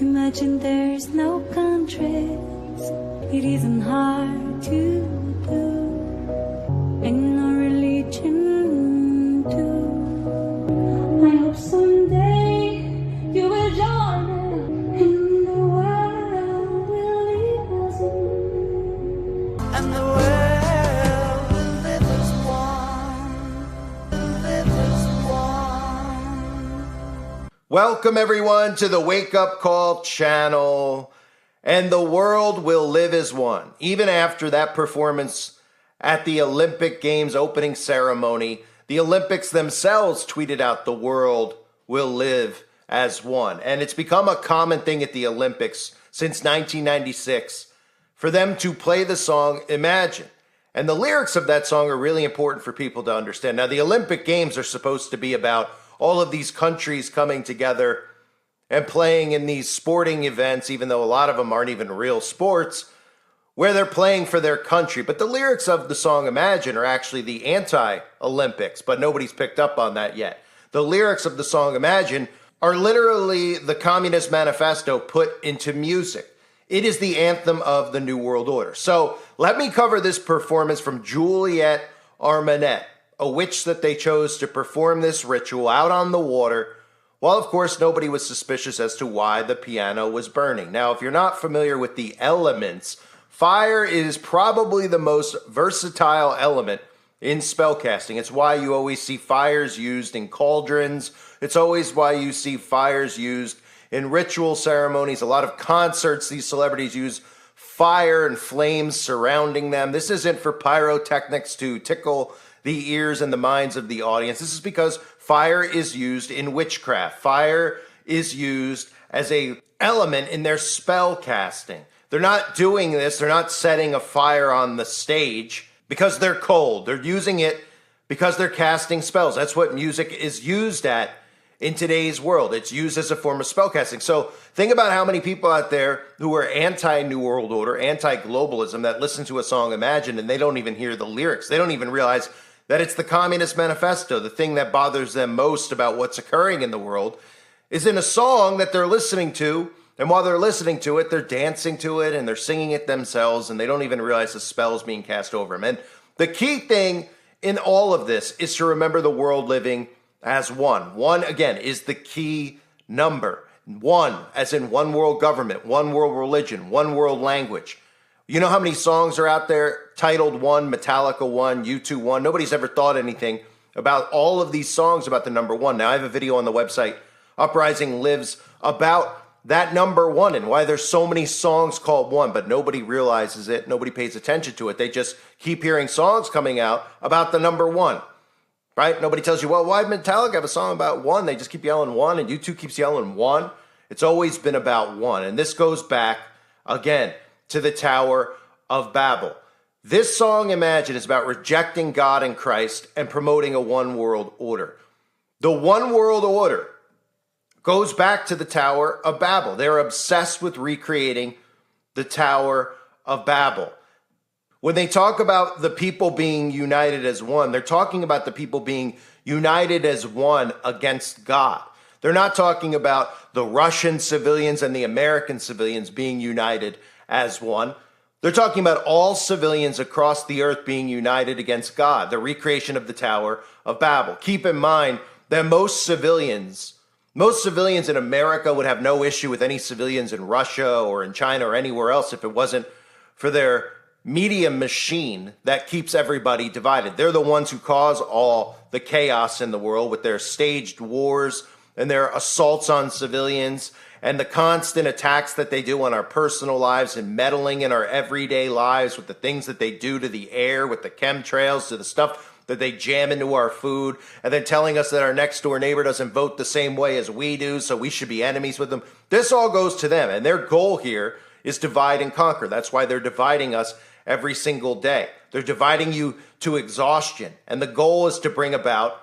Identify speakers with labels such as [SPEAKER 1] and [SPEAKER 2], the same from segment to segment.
[SPEAKER 1] Imagine there's no countries. It isn't hard to do. Ain't no religion too. I hope someday you will join us and the world will leave us in. And the world will live as one. Live as one.
[SPEAKER 2] Welcome everyone to the Wake Up Call channel. And the world will live as one. Even after that performance at the Olympic Games opening ceremony, the Olympics themselves tweeted out the world will live as one. And it's become a common thing at the Olympics since 1996 for them to play the song Imagine. And the lyrics of that song are really important for people to understand. Now, the Olympic Games are supposed to be about all of these countries coming together and playing in these sporting events, even though a lot of them aren't even real sports, where they're playing for their country. But the lyrics of the song Imagine are actually the anti-Olympics, but nobody's picked up on that yet. The lyrics of the song Imagine are literally the Communist Manifesto put into music. It is the anthem of the New World Order. So let me cover this performance from Juliette Armanet, a witch that they chose to perform this ritual out on the water. Well, of course, nobody was suspicious as to why the piano was burning. Now, if you're not familiar with the elements, fire is probably the most versatile element in spellcasting. It's why you always see fires used in cauldrons. It's always why you see fires used in ritual ceremonies. A lot of concerts, these celebrities use fire and flames surrounding them. This isn't for pyrotechnics to tickle the ears and the minds of the audience. This is because fire is used in witchcraft. Fire is used as a element in their spell casting. They're not doing this, they're not setting a fire on the stage because they're cold. They're using it because they're casting spells. That's what music is used at in today's world. It's used as a form of spell casting. So think about how many people out there who are anti-New World Order, anti-globalism, that listen to a song Imagine and they don't even hear the lyrics. They don't even realize that it's the Communist Manifesto. The thing that bothers them most about what's occurring in the world is in a song that they're listening to, and while they're listening to it, they're dancing to it and they're singing it themselves, and they don't even realize the spell's being cast over them. And the key thing in all of this is to remember the world living as one. One, again, is the key number. One, as in one world government, one world religion, one world language. You know how many songs are out there titled One, Metallica One, U2 One? Nobody's ever thought anything about all of these songs about the number one. Now, I have a video on the website, Uprising Lives, about that number one and why there's so many songs called One, but nobody realizes it. Nobody pays attention to it. They just keep hearing songs coming out about the number one, right? Nobody tells you, well, why Metallica have a song about one? They just keep yelling one, and U2 keeps yelling one. It's always been about one. And this goes back, again, to the Tower of Babel. This song, Imagine, is about rejecting God and Christ and promoting a one world order. The one world order goes back to the Tower of Babel. They're obsessed with recreating the Tower of Babel. When they talk about the people being united as one, they're talking about the people being united as one against God. They're not talking about the Russian civilians and the American civilians being united as one. They're talking about all civilians across the earth being united against God, the recreation of the Tower of Babel. Keep in mind that most civilians in America would have no issue with any civilians in Russia or in China or anywhere else if it wasn't for their media machine that keeps everybody divided. They're the ones who cause all the chaos in the world with their staged wars and their assaults on civilians and the constant attacks that they do on our personal lives and meddling in our everyday lives with the things that they do to the air, with the chemtrails, to the stuff that they jam into our food, and then telling us that our next door neighbor doesn't vote the same way as we do, so we should be enemies with them. This all goes to them, and their goal here is divide and conquer. That's why they're dividing us every single day. They're dividing you to exhaustion, and the goal is to bring about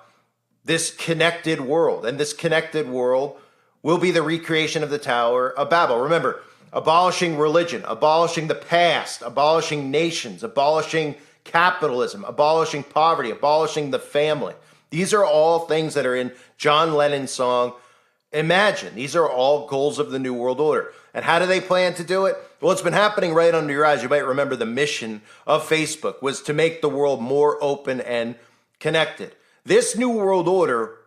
[SPEAKER 2] this connected world, and this connected world will be the recreation of the Tower of Babel. Remember, abolishing religion, abolishing the past, abolishing nations, abolishing capitalism, abolishing poverty, abolishing the family. These are all things that are in John Lennon's song Imagine, these are all goals of the New World Order. And how do they plan to do it? Well, it's been happening right under your eyes. You might remember the mission of Facebook was to make the world more open and connected. This New World Order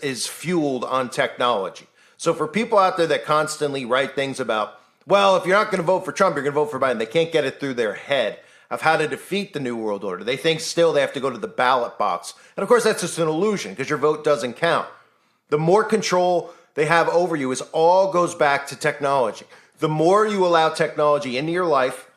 [SPEAKER 2] is fueled on technology. So for people out there that constantly write things about, well, if you're not going to vote for Trump, you're going to vote for Biden, they can't get it through their head of how to defeat the New World Order. They think still they have to go to the ballot box. And of course, that's just an illusion because your vote doesn't count. The more control they have over you is all goes back to technology. The more you allow technology into your life,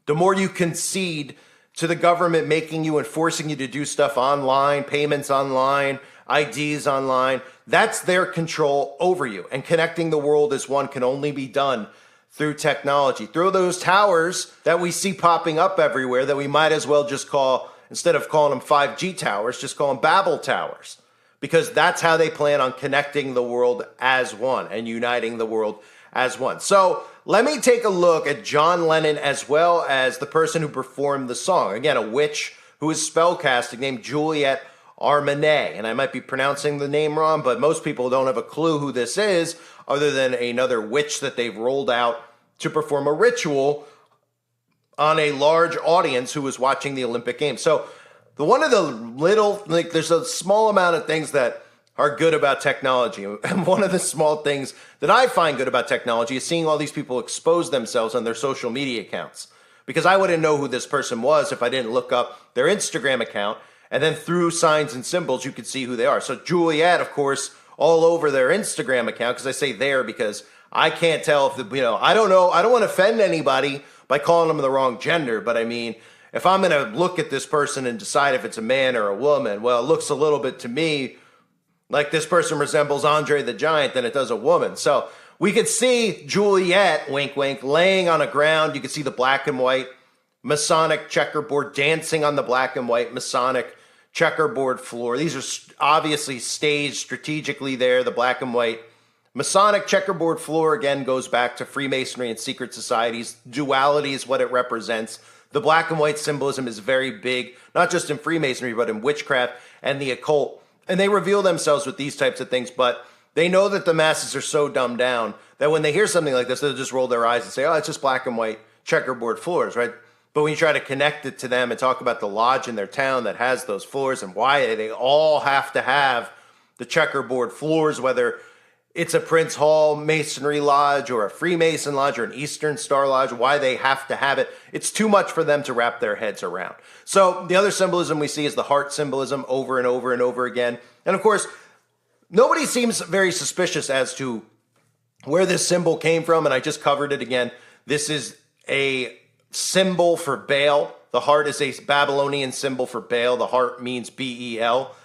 [SPEAKER 2] the more you concede to the government making you and forcing you to do stuff online, payments online, IDs online. That's their control over you. And connecting the world as one can only be done through technology. Through those towers that we see popping up everywhere that we might as well just call, instead of calling them 5G towers, just call them Babel towers. Because that's how they plan on connecting the world as one and uniting the world as one. So let me take a look at John Lennon as well as the person who performed the song. Again, a witch who is spellcasting named Juliet Armanet. And I might be pronouncing the name wrong, but most people don't have a clue who this is other than another witch that they've rolled out to perform a ritual on a large audience who was watching the Olympic Games. So there's a small amount of things that are good about technology. And one of the small things that I find good about technology is seeing all these people expose themselves on their social media accounts. Because I wouldn't know who this person was if I didn't look up their Instagram account. And then through signs and symbols, you could see who they are. So Juliet, of course, all over their Instagram account, because I say there because I can't tell if, I don't know. I don't want to offend anybody by calling them the wrong gender. But I mean, if I'm going to look at this person and decide if it's a man or a woman, well, it looks a little bit to me like this person resembles Andre the Giant than it does a woman. So we could see Juliet, wink, wink, laying on a ground. You could see the black and white Masonic checkerboard, dancing on the black and white Masonic checkerboard floor. These are obviously staged strategically there. The black and white Masonic checkerboard floor, again, goes back to Freemasonry and secret societies. Duality is what it represents. The black and white symbolism is very big, not just in Freemasonry, but in witchcraft and the occult. And they reveal themselves with these types of things, but they know that the masses are so dumbed down that when they hear something like this, they'll just roll their eyes and say, oh, it's just black and white checkerboard floors, right? But when you try to connect it to them and talk about the lodge in their town that has those floors and why they all have to have the checkerboard floors, whether it's a Prince Hall Masonry Lodge or a Freemason Lodge or an Eastern Star Lodge, why they have to have it, it's too much for them to wrap their heads around. So the other symbolism we see is the heart symbolism over and over and over again. And of course, nobody seems very suspicious as to where this symbol came from, and I just covered it again. This is a symbol for Baal. The heart is a Babylonian symbol for Baal. The heart means B-E-L.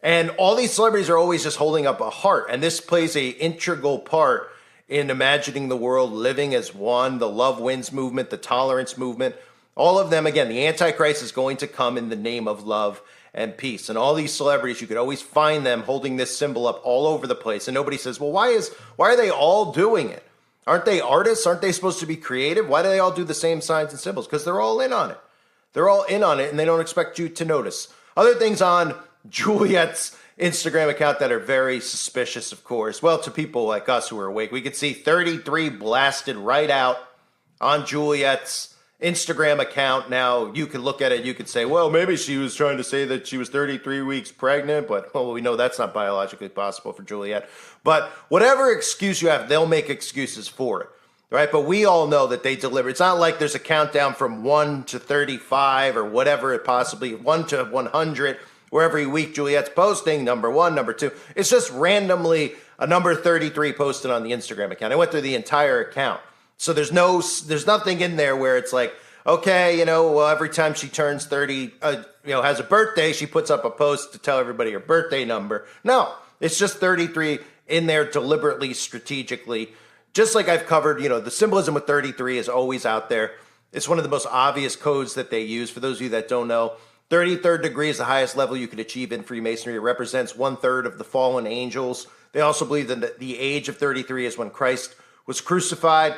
[SPEAKER 2] And all these celebrities are always just holding up a heart. And this plays an integral part in imagining the world living as one, the love wins movement, the tolerance movement. All of them, again, the Antichrist is going to come in the name of love and peace. And all these celebrities, you could always find them holding this symbol up all over the place. And nobody says, well, why are they all doing it? Aren't they artists? Aren't they supposed to be creative? Why do they all do the same signs and symbols? Because they're all in on it. They're all in on it, and they don't expect you to notice. Other things on Juliet's Instagram account that are very suspicious, of course. Well, to people like us who are awake, we could see 33 blasted right out on Juliet's Instagram account. Now, you could look at it, you could say, well, maybe she was trying to say that she was 33 weeks pregnant, but well, we know that's not biologically possible for Juliet. But whatever excuse you have, they'll make excuses for it, right? But we all know that they deliver. It's not like there's a countdown from 1 to 35 or whatever it possibly, 1 to 100, where every week Juliet's posting number 1, number 2. It's just randomly a number 33 posted on the Instagram account. I went through the entire account. So there's nothing in there where it's like, okay, well, every time she turns 30, has a birthday, she puts up a post to tell everybody her birthday number. No, it's just 33 in there deliberately, strategically. Just like I've covered, the symbolism with 33 is always out there. It's one of the most obvious codes that they use. For those of you that don't know, 33rd degree is the highest level you could achieve in Freemasonry. It represents 1/3 of the fallen angels. They also believe that the age of 33 is when Christ was crucified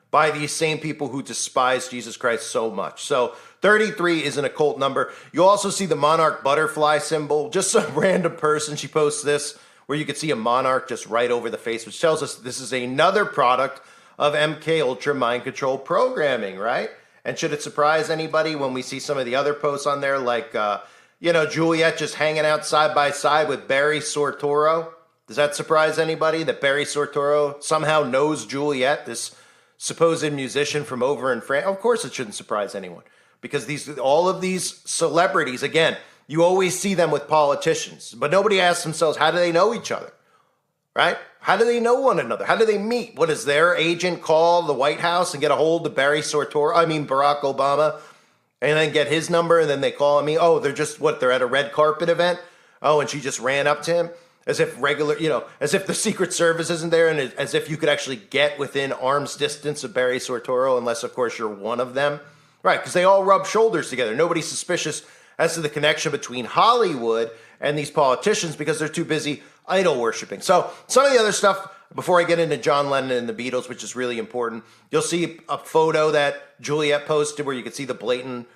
[SPEAKER 2] by these same people who despise Jesus Christ so much. So 33 is an occult number. You also see the monarch butterfly symbol. Just some random person, she posts this, where you could see a monarch just right over the face, which tells us this is another product of MK Ultra mind control programming, right? And should it surprise anybody when we see some of the other posts on there, like, Juliet just hanging out side by side with Barry Sortoro? Does that surprise anybody that Barry Sortoro somehow knows Juliet, this supposed musician from over in France? Of course it shouldn't surprise anyone, because all of these celebrities, again, you always see them with politicians, but nobody asks themselves, how do they know each other, right? How do they know one another? How do they meet? What does their agent call the White House and get a hold of Barack Obama, and then get his number, and then they call me? Oh, they're at a red carpet event? Oh, and she just ran up to him? As if as if the Secret Service isn't there, and as if you could actually get within arm's distance of Barry Sortoro, unless, of course, you're one of them. Right, because they all rub shoulders together. Nobody's suspicious as to the connection between Hollywood and these politicians because they're too busy idol worshiping. So some of the other stuff, before I get into John Lennon and the Beatles, which is really important, you'll see a photo that Juliet posted where you can see the blatant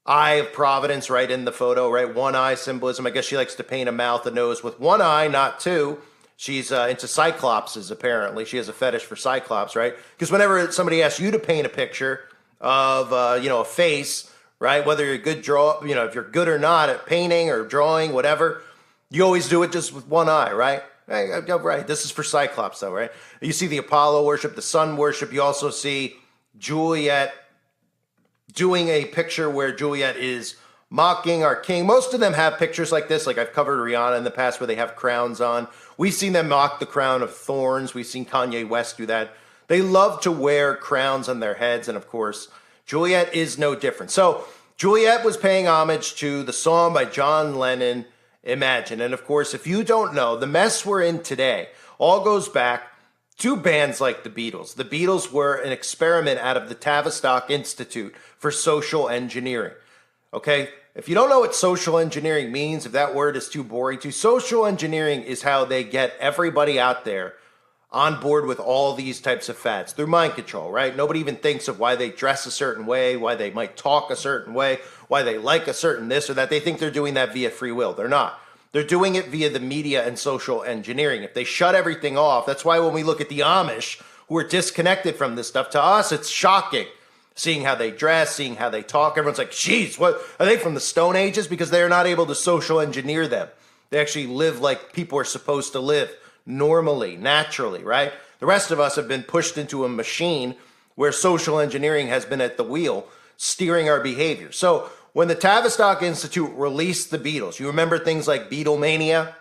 [SPEAKER 2] eye of Providence right in the photo, right? One eye symbolism. I guess she likes to paint a mouth, a nose with one eye, not two. She's into cyclopses, apparently. She has a fetish for cyclops, right? Because whenever somebody asks you to paint a picture of, a face, right? Whether you're good if you're good or not at painting or drawing, whatever, you always do it just with one eye, right? Right. This is for Cyclops, though, right? You see the Apollo worship, the sun worship. You also see Juliet doing a picture where Juliet is mocking our king. Most of them have pictures like this. Like I've covered Rihanna in the past where they have crowns on. We've seen them mock the crown of thorns. We've seen Kanye West do that. They love to wear crowns on their heads. And of course, Juliet is no different. So Juliet was paying homage to the song by John Lennon, Imagine. And of course, if you don't know, the mess we're in today all goes back to bands like the Beatles. The Beatles were an experiment out of the Tavistock Institute for Social Engineering. Okay? If you don't know what social engineering means, if that word is too boring to you, social engineering is how they get everybody out there on board with all these types of fads through mind control, right? Nobody even thinks of why they dress a certain way, why they might talk a certain way, why they like a certain this or that. They think they're doing that via free will. They're not. They're doing it via the media and social engineering. If they shut everything off, that's why when we look at the Amish, who are disconnected from this stuff, to us, it's shocking. Seeing how they dress, seeing how they talk. Everyone's like, geez, what are they from the Stone Ages? Because they're not able to social engineer them. They actually live like people are supposed to live, normally, naturally, right? The rest of us have been pushed into a machine where social engineering has been at the wheel, steering our behavior. So when the Tavistock Institute released the Beatles, you remember things like Beatlemania?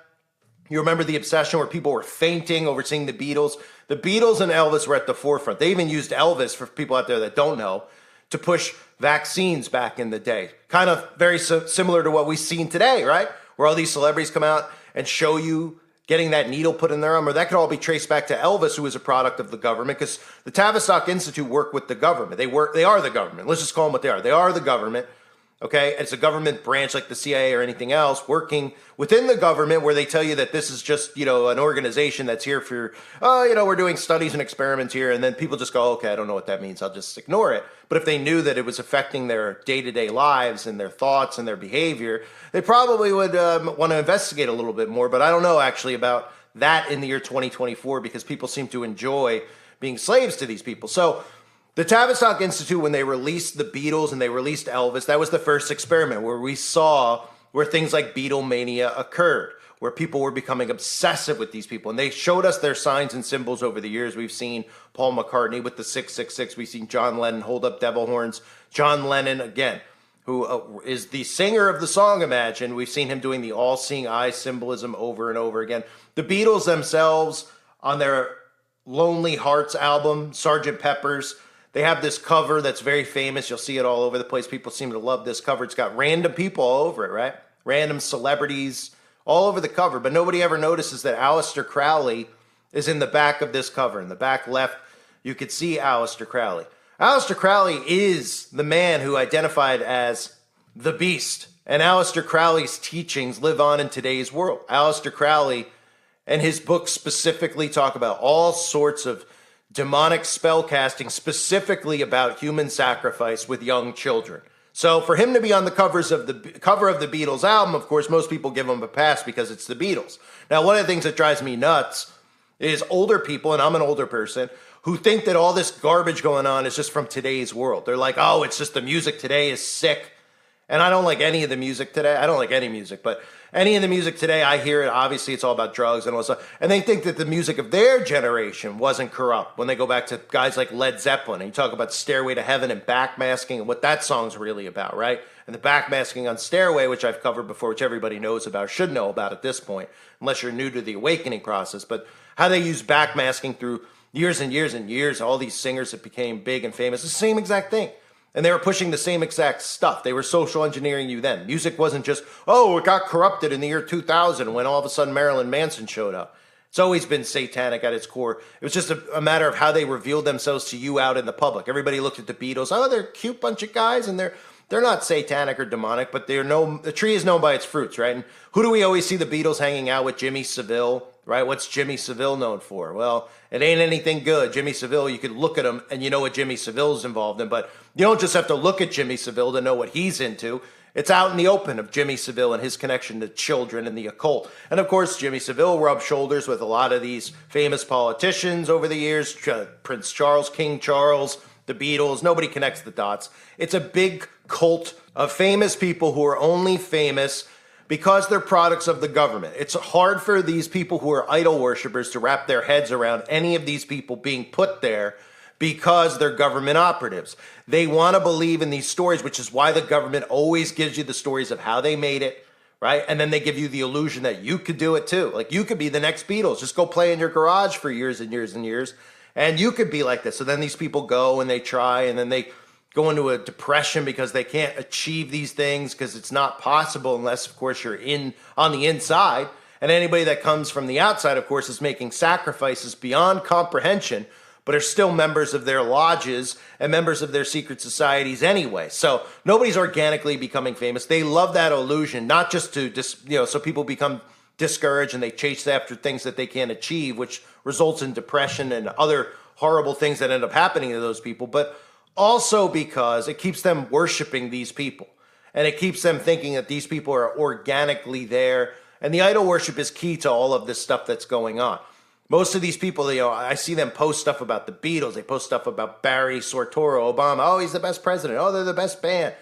[SPEAKER 2] You remember the obsession where people were fainting over seeing the Beatles? The Beatles and Elvis were at the forefront. They even used Elvis, for people out there that don't know, to push vaccines back in the day. Kind of very similar to what we've seen today, right? Where all these celebrities come out and show you getting that needle put in their arm. Or that could all be traced back to Elvis, who was a product of the government, because the Tavistock Institute worked with the government. They are the government. Let's just call them what they are. They are the government. Okay, it's a government branch like the CIA or anything else working within the government, where they tell you that this is just, an organization that's here for, we're doing studies and experiments here. And then people just go, okay, I don't know what that means. I'll just ignore it. But if they knew that it was affecting their day-to-day lives and their thoughts and their behavior, they probably would want to investigate a little bit more. But I don't know actually about that in the year 2024, because people seem to enjoy being slaves to these people. So the Tavistock Institute, when they released the Beatles and they released Elvis, that was the first experiment where we saw where things like Beatlemania occurred, where people were becoming obsessive with these people. And they showed us their signs and symbols over the years. We've seen Paul McCartney with the 666. We've seen John Lennon hold up devil horns. John Lennon, again, who is the singer of the song Imagine. We've seen him doing the all-seeing eye symbolism over and over again. The Beatles themselves, on their Lonely Hearts album, Sgt. Pepper's, they have this cover that's very famous. You'll see it all over the place. People seem to love this cover. It's got random people all over it, right? Random celebrities all over the cover. But nobody ever notices that Aleister Crowley is in the back of this cover. In the back left, you could see Aleister Crowley. Aleister Crowley is the man who identified as the Beast. And Aleister Crowley's teachings live on in today's world. Aleister Crowley and his books specifically talk about all sorts of demonic spell casting, specifically about human sacrifice with young children. So for him to be on the cover of the Beatles album, of course, most people give him a pass because it's the Beatles. Now, one of the things that drives me nuts is older people, and I'm an older person, who think that all this garbage going on is just from today's world. They're like, oh, it's just the music today is sick. And I don't like any of the music today. I don't like any music, but any of the music today, I hear it. Obviously, it's all about drugs and all that stuff. And they think that the music of their generation wasn't corrupt when they go back to guys like Led Zeppelin. And you talk about Stairway to Heaven and backmasking and what that song's really about, right? And the backmasking on Stairway, which I've covered before, which everybody knows about, should know about at this point, unless you're new to the awakening process. But how they use backmasking through years and years and years, all these singers that became big and famous, the same exact thing. And they were pushing the same exact stuff. They were social engineering you then. Music wasn't just, oh, it got corrupted in the year 2000 when all of a sudden Marilyn Manson showed up. It's always been satanic at its core. It was just a matter of how they revealed themselves to you out in the public. Everybody looked at the Beatles. Oh, they're a cute bunch of guys, and they're not satanic or demonic, but the tree is known by its fruits, right? And who do we always see the Beatles hanging out with? Jimmy Savile, right? What's Jimmy Savile known for? Well, it ain't anything good. Jimmy Savile, you could look at him and you know what Jimmy Savile's involved in, but you don't just have to look at Jimmy Savile to know what he's into. It's out in the open of Jimmy Savile and his connection to children and the occult. And of course, Jimmy Savile rubbed shoulders with a lot of these famous politicians over the years, Prince Charles, King Charles, the Beatles. Nobody connects the dots. It's a big cult of famous people who are only famous because they're products of the government. It's hard for these people who are idol worshipers to wrap their heads around any of these people being put there because they're government operatives. They want to believe in these stories, which is why the government always gives you the stories of how they made it, right? And then they give you the illusion that you could do it too. Like you could be the next Beatles. Just go play in your garage for years and years and years, and you could be like this. So then these people go and they try, and then they go into a depression because they can't achieve these things because it's not possible unless, of course, you're on the inside. And anybody that comes from the outside, of course, is making sacrifices beyond comprehension, but are still members of their lodges and members of their secret societies anyway. So nobody's organically becoming famous. They love that illusion, not just to so people become discouraged and they chase after things that they can't achieve, which results in depression and other horrible things that end up happening to those people, but also because it keeps them worshiping these people. And it keeps them thinking that these people are organically there. And the idol worship is key to all of this stuff that's going on. Most of these people, I see them post stuff about the Beatles. They post stuff about Barry Soetoro, Obama. Oh, he's the best president. Oh, they're the best band,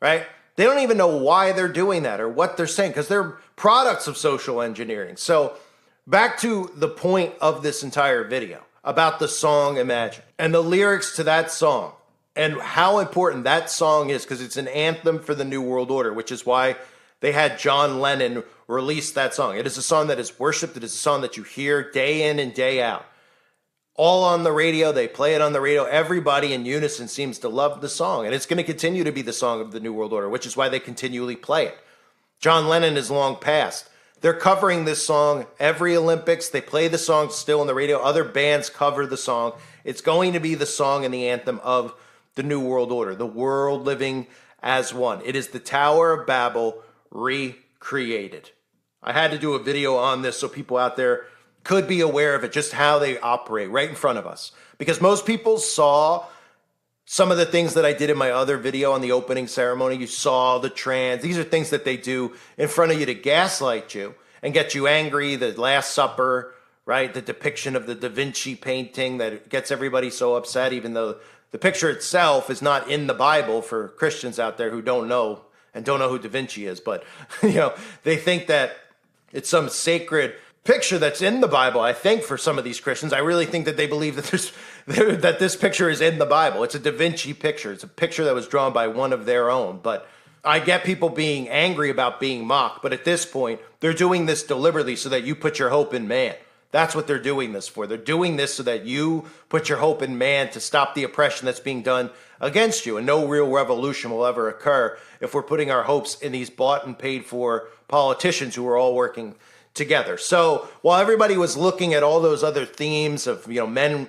[SPEAKER 2] right? They don't even know why they're doing that or what they're saying because they're products of social engineering. So back to the point of this entire video about the song Imagine and the lyrics to that song. And how important that song is, because it's an anthem for the New World Order, which is why they had John Lennon release that song. It is a song that is worshipped. It is a song that you hear day in and day out. All on the radio. They play it on the radio. Everybody in unison seems to love the song. And it's going to continue to be the song of the New World Order, which is why they continually play it. John Lennon is long past. They're covering this song every Olympics. They play the song still on the radio. Other bands cover the song. It's going to be the song and the anthem of the New World Order, the world living as one. It is the Tower of Babel recreated. I had to do a video on this so people out there could be aware of it, just how they operate right in front of us. Because most people saw some of the things that I did in my other video on the opening ceremony. You saw the trance. These are things that they do in front of you to gaslight you and get you angry. The Last Supper, right? The depiction of the Da Vinci painting that gets everybody so upset, even though the picture itself is not in the Bible for Christians out there who don't know who Da Vinci is. But, they think that it's some sacred picture that's in the Bible. I think for some of these Christians, I really think that they believe that that this picture is in the Bible. It's a Da Vinci picture. It's a picture that was drawn by one of their own. But I get people being angry about being mocked. But at this point, they're doing this deliberately so that you put your hope in man. That's what they're doing this for. They're doing this so that you put your hope in man to stop the oppression that's being done against you. And no real revolution will ever occur if we're putting our hopes in these bought and paid for politicians who are all working together. So while everybody was looking at all those other themes of men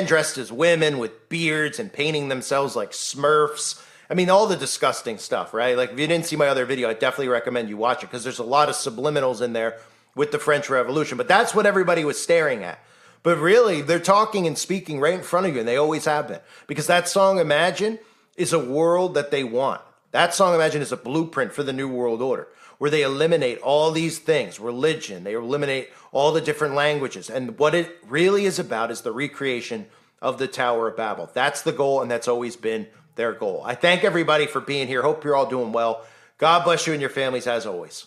[SPEAKER 2] dressed as women with beards and painting themselves like Smurfs, I mean, all the disgusting stuff, right? Like, if you didn't see my other video, I definitely recommend you watch it because there's a lot of subliminals in there with the French Revolution. But that's what everybody was staring at. But really, they're talking and speaking right in front of you, and they always have been. Because that song, Imagine, is a world that they want. That song, Imagine, is a blueprint for the New World Order, where they eliminate all these things, religion, they eliminate all the different languages. And what it really is about is the recreation of the Tower of Babel. That's the goal, and that's always been their goal. I thank everybody for being here. Hope you're all doing well. God bless you and your families as always.